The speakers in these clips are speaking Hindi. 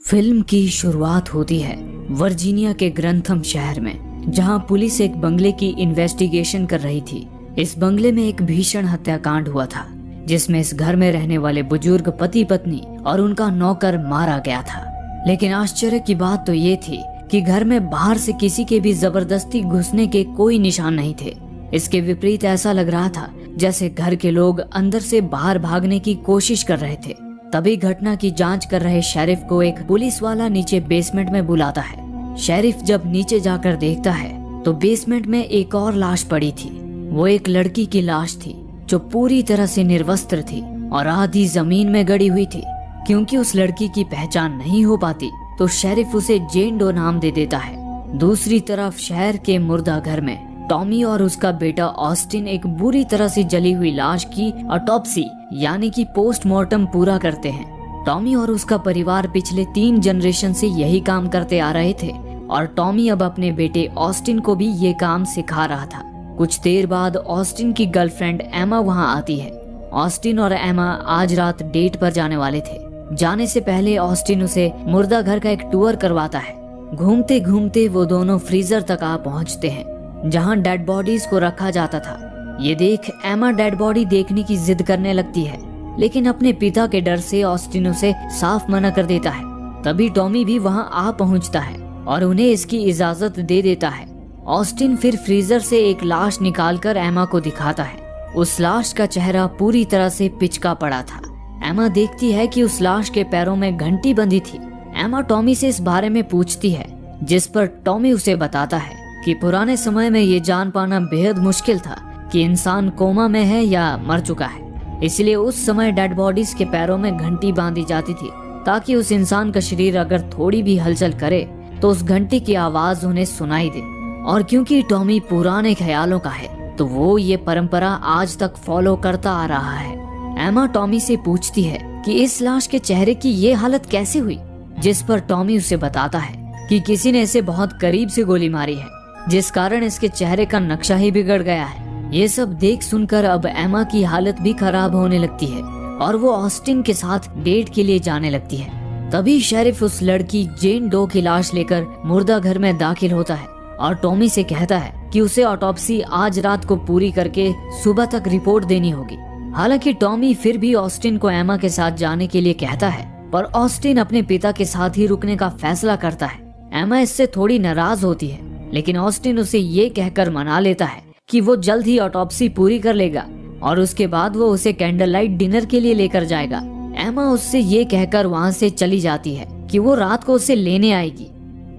फिल्म की शुरुआत होती है वर्जीनिया के ग्रंथम शहर में, जहां पुलिस एक बंगले की इन्वेस्टिगेशन कर रही थी। इस बंगले में एक भीषण हत्याकांड हुआ था, जिसमें इस घर में रहने वाले बुजुर्ग पति पत्नी और उनका नौकर मारा गया था। लेकिन आश्चर्य की बात तो ये थी कि घर में बाहर से किसी के भी जबरदस्ती घुसने के कोई निशान नहीं थे। इसके विपरीत ऐसा लग रहा था जैसे घर के लोग अंदर से बाहर भागने की कोशिश कर रहे थे। तभी घटना की जांच कर रहे शेरिफ को एक पुलिस वाला नीचे बेसमेंट में बुलाता है। शेरिफ जब नीचे जाकर देखता है तो बेसमेंट में एक और लाश पड़ी थी। वो एक लड़की की लाश थी जो पूरी तरह से निर्वस्त्र थी और आधी जमीन में गड़ी हुई थी। क्योंकि उस लड़की की पहचान नहीं हो पाती तो शेरिफ उसे जेन डो नाम दे देता है। दूसरी तरफ शहर के मुर्दा घर में टॉमी और उसका बेटा ऑस्टिन एक बुरी तरह से जली हुई लाश की ऑटोप्सी यानी कि पोस्टमार्टम पूरा करते हैं। टॉमी और उसका परिवार पिछले 3 जनरेशन से यही काम करते आ रहे थे और टॉमी अब अपने बेटे ऑस्टिन को भी ये काम सिखा रहा था। कुछ देर बाद ऑस्टिन की गर्लफ्रेंड एमा वहां आती है। ऑस्टिन और एमा आज रात डेट पर जाने वाले थे। जाने से पहले ऑस्टिन उसे मुर्दा घर का एक टूर करवाता है। घूमते घूमते वो दोनों फ्रीजर तक आ पहुंचते हैं जहां डेड बॉडीज को रखा जाता था। ये देख एमा डेड बॉडी देखने की जिद करने लगती है, लेकिन अपने पिता के डर से ऑस्टिन उसे साफ मना कर देता है। तभी टॉमी भी वहां आ पहुंचता है और उन्हें इसकी इजाजत दे देता है। ऑस्टिन फिर फ्रीजर से एक लाश निकालकर एमा को दिखाता है। उस लाश का चेहरा पूरी तरह से पिचका पड़ा था। एमा देखती है कि उस लाश के पैरों में घंटी बंधी थी। एमा टॉमी से इस बारे में पूछती है, जिस पर टॉमी उसे बताता है कि पुराने समय में ये जान पाना बेहद मुश्किल था कि इंसान कोमा में है या मर चुका है। इसलिए उस समय डेड बॉडीज के पैरों में घंटी बांधी जाती थी ताकि उस इंसान का शरीर अगर थोड़ी भी हलचल करे तो उस घंटी की आवाज उन्हें सुनाई दे। और क्योंकि टॉमी पुराने ख्यालों का है तो वो ये परंपरा आज तक फॉलो करता आ रहा है। एमा टॉमी से पूछती है कि इस लाश के चेहरे की ये हालत कैसे हुई, जिस पर टॉमी उसे बताता है कि किसी ने इसे बहुत करीब से गोली मारी है, जिस कारण इसके चेहरे का नक्शा ही बिगड़ गया है। ये सब देख सुनकर अब एमा की हालत भी खराब होने लगती है और वो ऑस्टिन के साथ डेट के लिए जाने लगती है। तभी शेरिफ उस लड़की जेन डो की लाश लेकर मुर्दा घर में दाखिल होता है और टॉमी से कहता है कि उसे ऑटोप्सी आज रात को पूरी करके सुबह तक रिपोर्ट देनी होगी। हालांकि टॉमी फिर भी ऑस्टिन को एमा के साथ जाने के लिए कहता है, पर ऑस्टिन अपने पिता के साथ ही रुकने का फैसला करता है। एमा इससे थोड़ी नाराज होती है, लेकिन ऑस्टिन उसे ये कहकर मना लेता है कि वो जल्द ही ऑटोप्सी पूरी कर लेगा और उसके बाद वो उसे कैंडल लाइट डिनर के लिए लेकर जाएगा। एमा उससे ये कहकर वहाँ से चली जाती है कि वो रात को उसे लेने आएगी।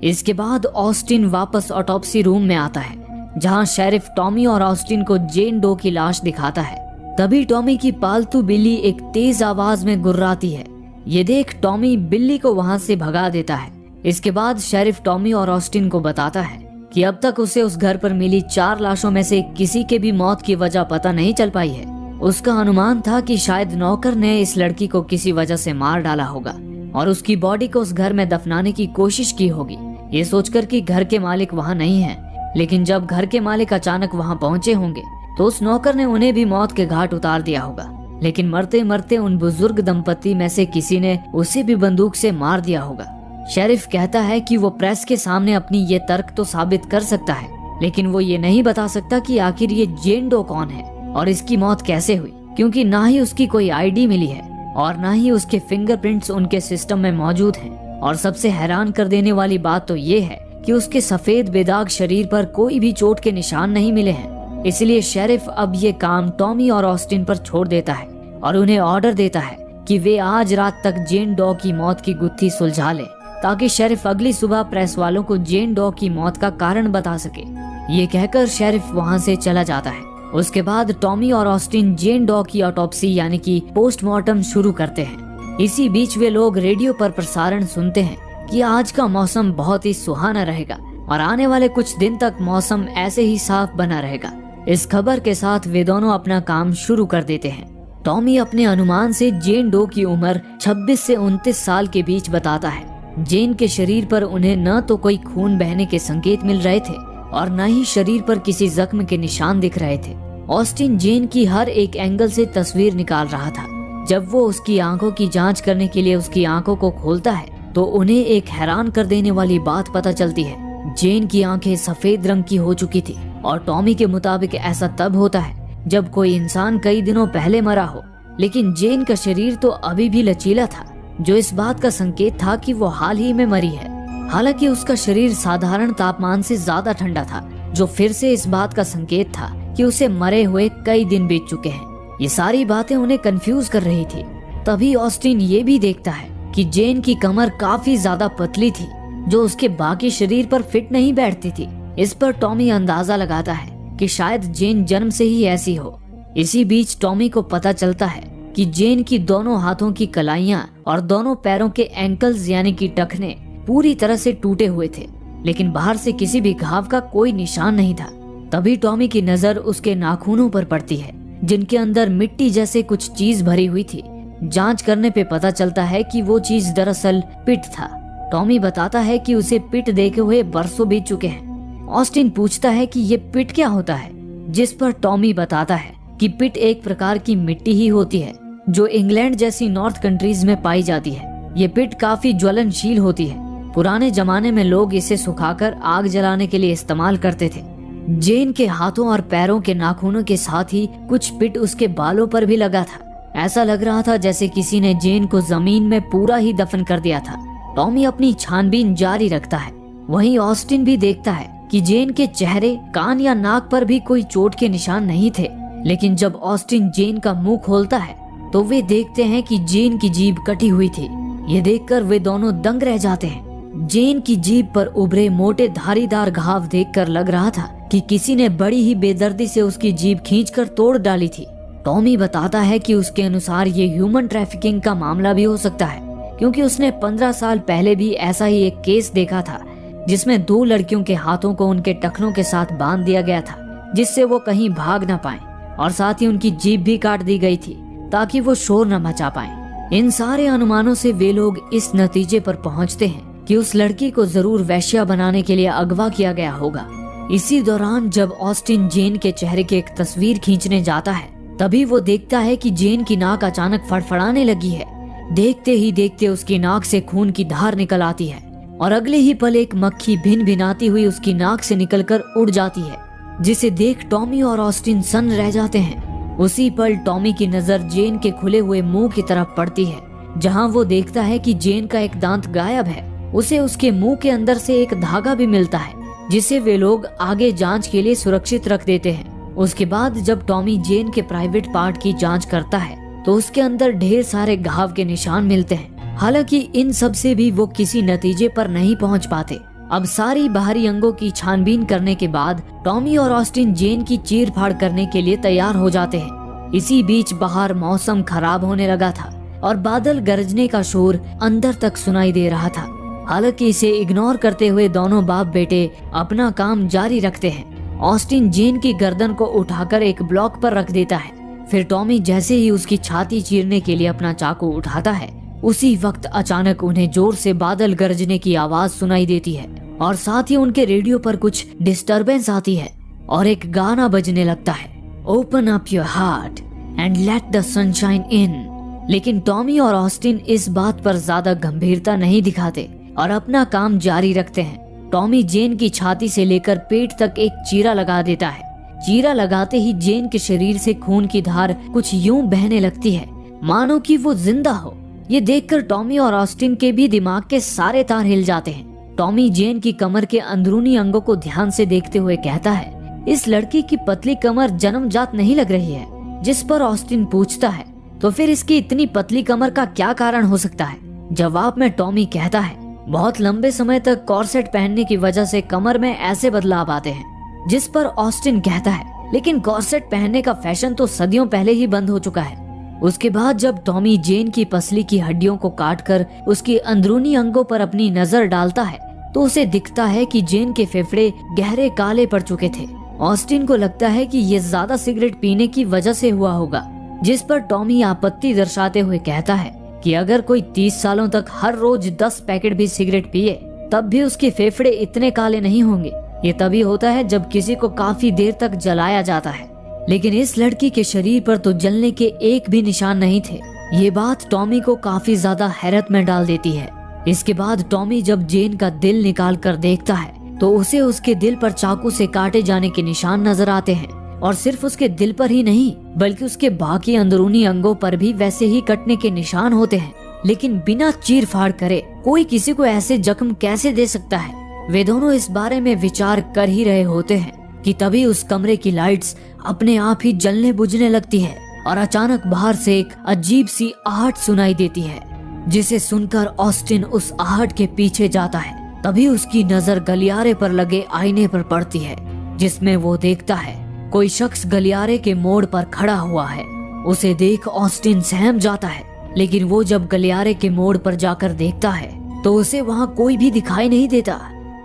इसके बाद ऑस्टिन वापस ऑटोप्सी रूम में आता है, जहाँ शेरिफ टॉमी और ऑस्टिन को जेन डो की लाश दिखाता है। तभी टॉमी की पालतू बिल्ली एक तेज आवाज में गुर्राती है। ये देख टॉमी बिल्ली को वहाँ से भगा देता है। इसके बाद शेरिफ टॉमी और ऑस्टिन को बताता है कि अब तक उसे उस घर पर मिली 4 लाशों में से किसी के भी मौत की वजह पता नहीं चल पाई है। उसका अनुमान था कि शायद नौकर ने इस लड़की को किसी वजह से मार डाला होगा और उसकी बॉडी को उस घर में दफनाने की कोशिश की होगी, ये सोचकर कि घर के मालिक वहाँ नहीं है। लेकिन जब घर के मालिक अचानक वहाँ पहुँचे होंगे तो उस नौकर ने उन्हें भी मौत के घाट उतार दिया होगा। लेकिन मरते मरते उन बुजुर्ग दंपति में से किसी ने उसे भी बंदूक से मार दिया होगा। शेरिफ कहता है कि वो प्रेस के सामने अपनी ये तर्क तो साबित कर सकता है, लेकिन वो ये नहीं बता सकता कि आखिर ये जेन डो कौन है और इसकी मौत कैसे हुई, क्योंकि ना ही उसकी कोई आईडी मिली है और ना ही उसके फिंगरप्रिंट्स उनके सिस्टम में मौजूद हैं। और सबसे हैरान कर देने वाली बात तो ये है कि उसके सफेद बेदाग शरीर पर कोई भी चोट के निशान नहीं मिले हैं। इसलिए शेरिफ अब ये काम टॉमी और ऑस्टिन पर छोड़ देता है और उन्हें ऑर्डर देता है कि वे आज रात तक जेन डो की मौत की गुत्थी सुलझा ले, ताकि शेरिफ अगली सुबह प्रेस वालों को जेन डो की मौत का कारण बता सके। ये कहकर शेरिफ वहाँ से चला जाता है। उसके बाद टॉमी और ऑस्टिन जेन डो की ऑटोप्सी यानी कि पोस्टमार्टम शुरू करते हैं। इसी बीच वे लोग रेडियो पर प्रसारण सुनते हैं कि आज का मौसम बहुत ही सुहाना रहेगा और आने वाले कुछ दिन तक मौसम ऐसे ही साफ बना रहेगा। इस खबर के साथ वे दोनों अपना काम शुरू कर देते हैं। टॉमी अपने अनुमान से जेन डो की उम्र 26 से 29 साल के बीच बताता है। जेन के शरीर पर उन्हें न तो कोई खून बहने के संकेत मिल रहे थे और न ही शरीर पर किसी जख्म के निशान दिख रहे थे। ऑस्टिन जेन की हर एक एंगल से तस्वीर निकाल रहा था। जब वो उसकी आंखों की जांच करने के लिए उसकी आंखों को खोलता है तो उन्हें एक हैरान कर देने वाली बात पता चलती है। जेन की आंखें सफेद रंग की हो चुकी थी और टॉमी के मुताबिक ऐसा तब होता है जब कोई इंसान कई दिनों पहले मरा हो, लेकिन जेन का शरीर तो अभी भी लचीला था, जो इस बात का संकेत था कि वो हाल ही में मरी है। हालांकि उसका शरीर साधारण तापमान से ज्यादा ठंडा था, जो फिर से इस बात का संकेत था कि उसे मरे हुए कई दिन बीत चुके हैं। ये सारी बातें उन्हें कंफ्यूज कर रही थी। तभी ऑस्टिन ये भी देखता है कि जेन की कमर काफी ज्यादा पतली थी, जो उसके बाकी शरीर पर फिट नहीं बैठती थी। इस पर टॉमी अंदाजा लगाता है कि शायद जेन जन्म से ही ऐसी हो। इसी बीच टॉमी को पता चलता है कि जेन की दोनों हाथों की कलाइयां और दोनों पैरों के एंकल्स यानी कि टखने पूरी तरह से टूटे हुए थे, लेकिन बाहर से किसी भी घाव का कोई निशान नहीं था। तभी टॉमी की नजर उसके नाखूनों पर पड़ती है, जिनके अंदर मिट्टी जैसे कुछ चीज भरी हुई थी। जांच करने पे पता चलता है कि वो चीज दरअसल पिट था। टॉमी बताता है कि उसे पिट देखे हुए बरसों बीत चुके हैं। ऑस्टिन पूछता है कि ये पिट क्या होता है, जिस पर टॉमी बताता है कि पिट एक प्रकार की मिट्टी ही होती है जो इंग्लैंड जैसी नॉर्थ कंट्रीज में पाई जाती है। ये पिट काफी ज्वलनशील होती है। पुराने जमाने में लोग इसे सुखाकर आग जलाने के लिए इस्तेमाल करते थे। जेन के हाथों और पैरों के नाखूनों के साथ ही कुछ पिट उसके बालों पर भी लगा था। ऐसा लग रहा था जैसे किसी ने जेन को जमीन में पूरा ही दफन कर दिया था। टॉमी अपनी छानबीन जारी रखता है। वहीं ऑस्टिन भी देखता है कि जेन के चेहरे, कान या नाक पर भी कोई चोट के निशान नहीं थे। लेकिन जब ऑस्टिन जेन का मुंह खोलता है तो वे देखते हैं कि जेन की जीभ कटी हुई थी। ये देखकर वे दोनों दंग रह जाते हैं। जेन की जीभ पर उभरे मोटे धारीदार घाव देखकर लग रहा था कि किसी ने बड़ी ही बेदर्दी से उसकी जीभ खींचकर तोड़ डाली थी। टॉमी बताता है कि उसके अनुसार ये ह्यूमन ट्रैफिकिंग का मामला भी हो सकता है, क्योंकि उसने 15 साल पहले भी ऐसा ही एक केस देखा था जिसमें 2 लड़कियों के हाथों को उनके टखनों के साथ बांध दिया गया था, जिससे वो कहीं भाग न पाएं, और साथ ही उनकी जीभ भी काट दी गई थी ताकि वो शोर न मचा पाएं। इन सारे अनुमानों से वे लोग इस नतीजे पर पहुंचते हैं कि उस लड़की को जरूर वेश्या बनाने के लिए अगवा किया गया होगा। इसी दौरान जब ऑस्टिन जेन के चेहरे की एक तस्वीर खींचने जाता है, तभी वो देखता है कि जेन की नाक अचानक फड़फड़ाने लगी है। देखते ही देखते उसकी नाक से खून की धार निकल आती है और अगले ही पल एक मक्खी भिन भिनाती हुई उसकी नाक से निकलकर उड़ जाती है, जिसे देख टॉमी और ऑस्टिन सन्न रह जाते हैं। उसी पल टॉमी की नजर जेन के खुले हुए मुंह की तरफ पड़ती है, जहां वो देखता है कि जेन का एक दांत गायब है। उसे उसके मुंह के अंदर से एक धागा भी मिलता है, जिसे वे लोग आगे जांच के लिए सुरक्षित रख देते हैं। उसके बाद जब टॉमी जेन के प्राइवेट पार्ट की जांच करता है तो उसके अंदर ढेर सारे घाव के निशान मिलते हैं। हालांकि इन सब से भी वो किसी नतीजे पर नहीं पहुंच पाते। अब सारी बाहरी अंगों की छानबीन करने के बाद टॉमी और ऑस्टिन जेन की चीर फाड़ करने के लिए तैयार हो जाते हैं। इसी बीच बाहर मौसम खराब होने लगा था और बादल गरजने का शोर अंदर तक सुनाई दे रहा था। हालांकि इसे इग्नोर करते हुए दोनों बाप बेटे अपना काम जारी रखते हैं। ऑस्टिन जेन की गर्दन को उठाकर एक ब्लॉक पर रख देता है। फिर टॉमी जैसे ही उसकी छाती चीरने के लिए अपना चाकू उठाता है, उसी वक्त अचानक उन्हें जोर से बादल गरजने की आवाज सुनाई देती है और साथ ही उनके रेडियो पर कुछ डिस्टरबेंस आती है और एक गाना बजने लगता है, open up your heart and let the sunshine इन। लेकिन टॉमी और ऑस्टिन इस बात पर ज्यादा गंभीरता नहीं दिखाते और अपना काम जारी रखते हैं। टॉमी जेन की छाती से लेकर पेट तक एक चीरा लगा देता है। चीरा लगाते ही जेन के शरीर से खून की धार कुछ यूं बहने लगती है, मानो कि वो जिंदा हो। ये देखकर टॉमी और ऑस्टिन के भी दिमाग के सारे तार हिल जाते हैं। टॉमी जेन की कमर के अंदरूनी अंगों को ध्यान से देखते हुए कहता है, इस लड़की की पतली कमर जन्मजात नहीं लग रही है। जिस पर ऑस्टिन पूछता है, तो फिर इसकी इतनी पतली कमर का क्या कारण हो सकता है? जवाब में टॉमी कहता है, बहुत लंबे समय तक कॉर्सेट पहनने की वजह से कमर में ऐसे बदलाव आते हैं। जिस पर ऑस्टिन कहता है, लेकिन कॉर्सेट पहनने का फैशन तो सदियों पहले ही बंद हो चुका है। उसके बाद जब टॉमी जेन की पसली की हड्डियों को काटकर उसकी अंदरूनी अंगों पर अपनी नजर डालता है, तो उसे दिखता है कि जेन के फेफड़े गहरे काले पड़ चुके थे। ऑस्टिन को लगता है कि ये ज्यादा सिगरेट पीने की वजह से हुआ होगा। जिस पर टॉमी आपत्ति दर्शाते हुए कहता है कि अगर कोई 30 सालों तक हर रोज 10 पैकेट भी सिगरेट पिए, तब भी उसके फेफड़े इतने काले नहीं होंगे। ये तभी होता है जब किसी को काफी देर तक जलाया जाता है। लेकिन इस लड़की के शरीर पर तो जलने के एक भी निशान नहीं थे। ये बात टॉमी को काफी ज्यादा हैरत में डाल देती है। इसके बाद टॉमी जब जेन का दिल निकाल कर देखता है तो उसे उसके दिल पर चाकू से काटे जाने के निशान नजर आते हैं, और सिर्फ उसके दिल पर ही नहीं बल्कि उसके बाकी अंदरूनी अंगों पर भी वैसे ही कटने के निशान होते हैं। लेकिन बिना चीर फाड़ करे कोई किसी को ऐसे जख्म कैसे दे सकता है? वे दोनों इस बारे में विचार कर ही रहे होते हैं कि तभी उस कमरे की लाइट्स अपने आप ही जलने बुझने लगती है और अचानक बाहर से एक अजीब सी आहट सुनाई देती है, जिसे सुनकर ऑस्टिन उस आहट के पीछे जाता है। तभी उसकी नजर गलियारे पर लगे आईने पर पड़ती है, जिसमें वो देखता है कोई शख्स गलियारे के मोड़ पर खड़ा हुआ है। उसे देख ऑस्टिन सहम जाता है, लेकिन वो जब गलियारे के मोड़ पर जाकर देखता है तो उसे वहाँ कोई भी दिखाई नहीं देता।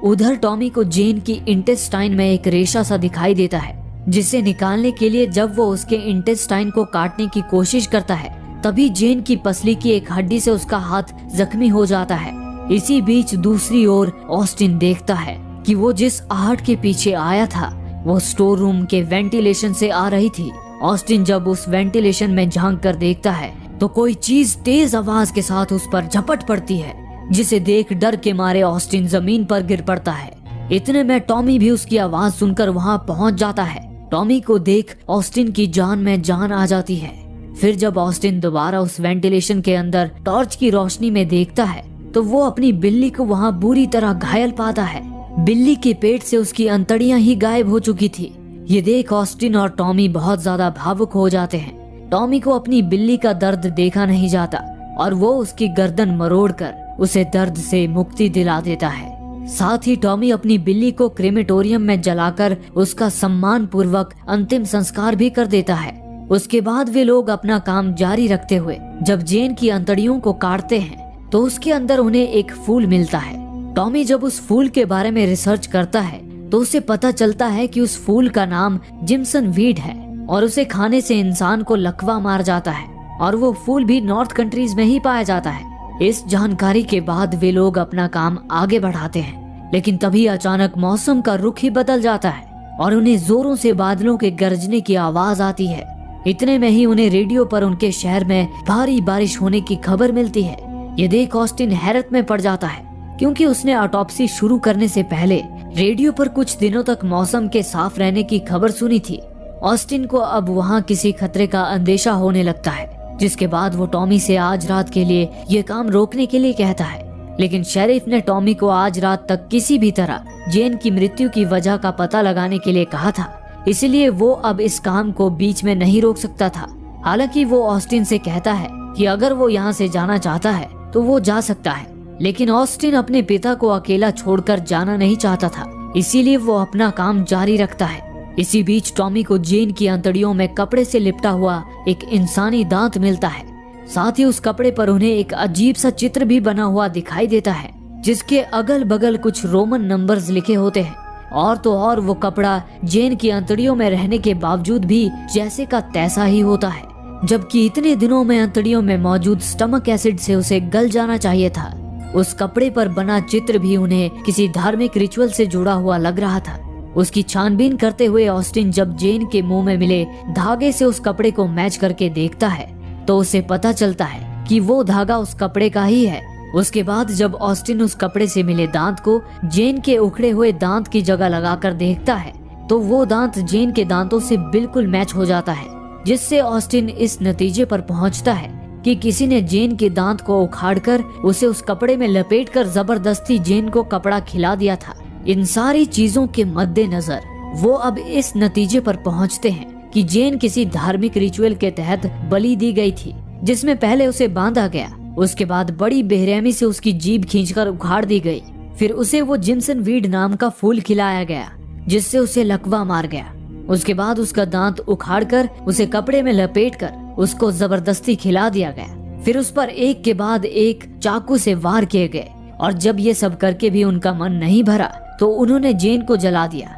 उधर टॉमी को जेन की इंटेस्टाइन में एक रेशा सा दिखाई देता है, जिसे निकालने के लिए जब वो उसके इंटेस्टाइन को काटने की कोशिश करता है तभी जेन की पसली की एक हड्डी से उसका हाथ जख्मी हो जाता है। इसी बीच दूसरी ओर ऑस्टिन देखता है कि वो जिस आहट के पीछे आया था वो स्टोर रूम के वेंटिलेशन से आ रही थी। ऑस्टिन जब उस वेंटिलेशन में झांक कर देखता है तो कोई चीज तेज आवाज के साथ उस पर झपट पड़ती है, जिसे देख डर के मारे ऑस्टिन जमीन पर गिर पड़ता है। इतने में टॉमी भी उसकी आवाज सुनकर वहां पहुंच जाता है। टॉमी को देख ऑस्टिन की जान में जान आ जाती है। फिर जब ऑस्टिन दोबारा उस वेंटिलेशन के अंदर टॉर्च की रोशनी में देखता है तो वो अपनी बिल्ली को वहां बुरी तरह घायल पाता है। बिल्ली के पेट से उसकी अंतड़ियां ही गायब हो चुकी थी। ये देख ऑस्टिन और टॉमी बहुत ज्यादा भावुक हो जाते हैं। टॉमी को अपनी बिल्ली का दर्द देखा नहीं जाता और वो उसकी गर्दन मरोड़कर उसे दर्द से मुक्ति दिला देता है। साथ ही टॉमी अपनी बिल्ली को क्रेमेटोरियम में जलाकर उसका सम्मान पूर्वक अंतिम संस्कार भी कर देता है। उसके बाद वे लोग अपना काम जारी रखते हुए जब जेन की अंतड़ियों को काटते हैं तो उसके अंदर उन्हें एक फूल मिलता है। टॉमी जब उस फूल के बारे में रिसर्च करता है तो उसे पता चलता है कि उस फूल का नाम जिम्सन वीड है और उसे खाने से इंसान को लकवा मार जाता है और वो फूल भी नॉर्थ कंट्रीज में ही पाया जाता है। इस जानकारी के बाद वे लोग अपना काम आगे बढ़ाते हैं, लेकिन तभी अचानक मौसम का रुख ही बदल जाता है और उन्हें जोरों से बादलों के गरजने की आवाज आती है। इतने में ही उन्हें रेडियो पर उनके शहर में भारी बारिश होने की खबर मिलती है। ये देख ऑस्टिन हैरत में पड़ जाता है, क्योंकि उसने ऑटोप्सी शुरू करने से पहले रेडियो पर कुछ दिनों तक मौसम के साफ रहने की खबर सुनी थी। ऑस्टिन को अब वहाँ किसी खतरे का अंदेशा होने लगता है, जिसके बाद वो टॉमी से आज रात के लिए ये काम रोकने के लिए कहता है। लेकिन शेरिफ ने टॉमी को आज रात तक किसी भी तरह जेन की मृत्यु की वजह का पता लगाने के लिए कहा था, इसलिए वो अब इस काम को बीच में नहीं रोक सकता था। हालांकि वो ऑस्टिन से कहता है कि अगर वो यहाँ से जाना चाहता है तो वो जा सकता है, लेकिन ऑस्टिन अपने पिता को अकेला छोड़कर जाना नहीं चाहता था, इसीलिए वो अपना काम जारी रखता है। इसी बीच टॉमी को जेन की अंतड़ियों में कपड़े से लिपटा हुआ एक इंसानी दांत मिलता है। साथ ही उस कपड़े पर उन्हें एक अजीब सा चित्र भी बना हुआ दिखाई देता है, जिसके अगल बगल कुछ रोमन नंबर्स लिखे होते हैं। और तो और वो कपड़ा जेन की अंतड़ियों में रहने के बावजूद भी जैसे का तैसा ही होता है, जबकि इतने दिनों में अंतड़ियों में मौजूद स्टमक एसिड से उसे गल जाना चाहिए था। उस कपड़े पर बना चित्र भी उन्हें किसी धार्मिक रिचुअल से जुड़ा हुआ लग रहा था। उसकी छानबीन करते हुए ऑस्टिन जब जेन के मुंह में मिले धागे से उस कपड़े को मैच करके देखता है तो उसे पता चलता है कि वो धागा उस कपड़े का ही है। उसके बाद जब ऑस्टिन उस कपड़े से मिले दांत को जेन के उखड़े हुए दांत की जगह लगाकर देखता है तो वो दांत जेन के दांतों से बिल्कुल मैच हो जाता है, जिससे ऑस्टिन इस नतीजे पर पहुंचता है कि किसी ने जेन के दांत को उखाड़कर उसे उस कपड़े में लपेटकर जबरदस्ती जेन को कपड़ा खिला दिया था। इन सारी चीजों के मद्देनजर वो अब इस नतीजे पर पहुंचते हैं कि जेन किसी धार्मिक रिचुअल के तहत बलि दी गई थी, जिसमें पहले उसे बांधा गया, उसके बाद बड़ी बेरहमी से उसकी जीभ खींचकर उखाड़ दी गई, फिर उसे वो जिम्सन वीड नाम का फूल खिलाया गया जिससे उसे लकवा मार गया। उसके बाद उसका दांत उखाड़कर उसे कपड़े में लपेटकर उसको जबरदस्ती खिला दिया गया। फिर उस पर एक के बाद एक चाकू से वार किए गए और जब ये सब करके भी उनका मन नहीं भरा तो उन्होंने जेन को जला दिया।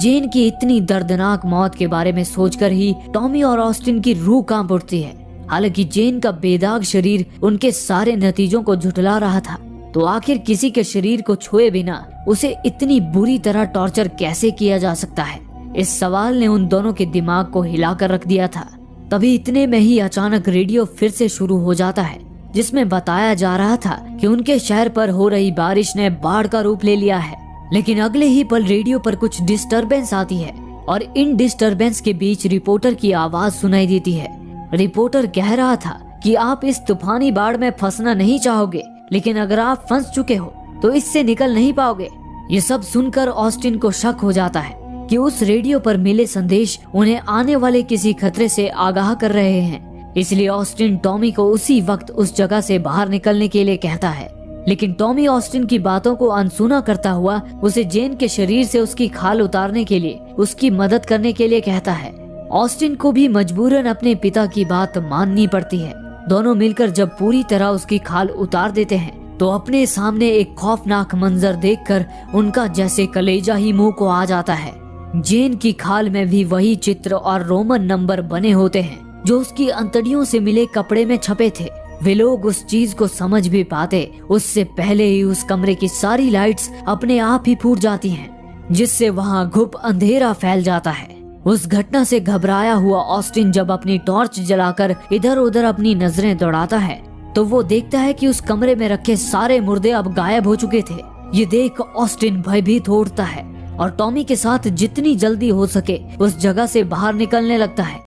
जेन की इतनी दर्दनाक मौत के बारे में सोचकर ही टॉमी और ऑस्टिन की रूह कांप उठती है। हालांकि जेन का बेदाग शरीर उनके सारे नतीजों को झुठला रहा था, तो आखिर किसी के शरीर को छुए बिना उसे इतनी बुरी तरह टॉर्चर कैसे किया जा सकता है? इस सवाल ने उन दोनों के दिमाग को हिलाकर रख दिया था। तभी इतने में ही अचानक रेडियो फिर से शुरू हो जाता है जिसमें बताया जा रहा था कि उनके शहर पर हो रही बारिश ने बाढ़ का रूप ले लिया है। लेकिन अगले ही पल रेडियो पर कुछ डिस्टरबेंस आती है और इन डिस्टरबेंस के बीच रिपोर्टर की आवाज सुनाई देती है। रिपोर्टर कह रहा था कि आप इस तूफानी बाढ़ में फंसना नहीं चाहोगे, लेकिन अगर आप फंस चुके हो तो इससे निकल नहीं पाओगे। ये सब सुनकर ऑस्टिन को शक हो जाता है कि उस रेडियो पर मिले संदेश उन्हें आने वाले किसी खतरे से आगाह कर रहे हैं। इसलिए ऑस्टिन टॉमी को उसी वक्त उस जगह से बाहर निकलने के लिए कहता है। लेकिन टॉमी ऑस्टिन की बातों को अनसुना करता हुआ उसे जेन के शरीर से उसकी खाल उतारने के लिए उसकी मदद करने के लिए कहता है। ऑस्टिन को भी मजबूरन अपने पिता की बात माननी पड़ती है। दोनों मिलकर जब पूरी तरह उसकी खाल उतार देते हैं तो अपने सामने एक खौफनाक मंजर देखकर उनका जैसे कलेजा ही मुंह को आ जाता है। जेन की खाल में भी वही चित्र और रोमन नंबर बने होते हैं जो उसकी अंतड़ियों से मिले कपड़े में छपे थे। वे लोग उस चीज को समझ भी पाते उससे पहले ही उस कमरे की सारी लाइट्स अपने आप ही फूट जाती हैं, जिससे वहां घुप अंधेरा फैल जाता है। उस घटना से घबराया हुआ ऑस्टिन जब अपनी टॉर्च जलाकर इधर उधर अपनी नजरें दौड़ाता है तो वो देखता है कि उस कमरे में रखे सारे मुर्दे अब गायब हो चुके थे। ये देख ऑस्टिन भयभीत हो उठता है और टॉमी के साथ जितनी जल्दी हो सके उस जगह से बाहर निकलने लगता है।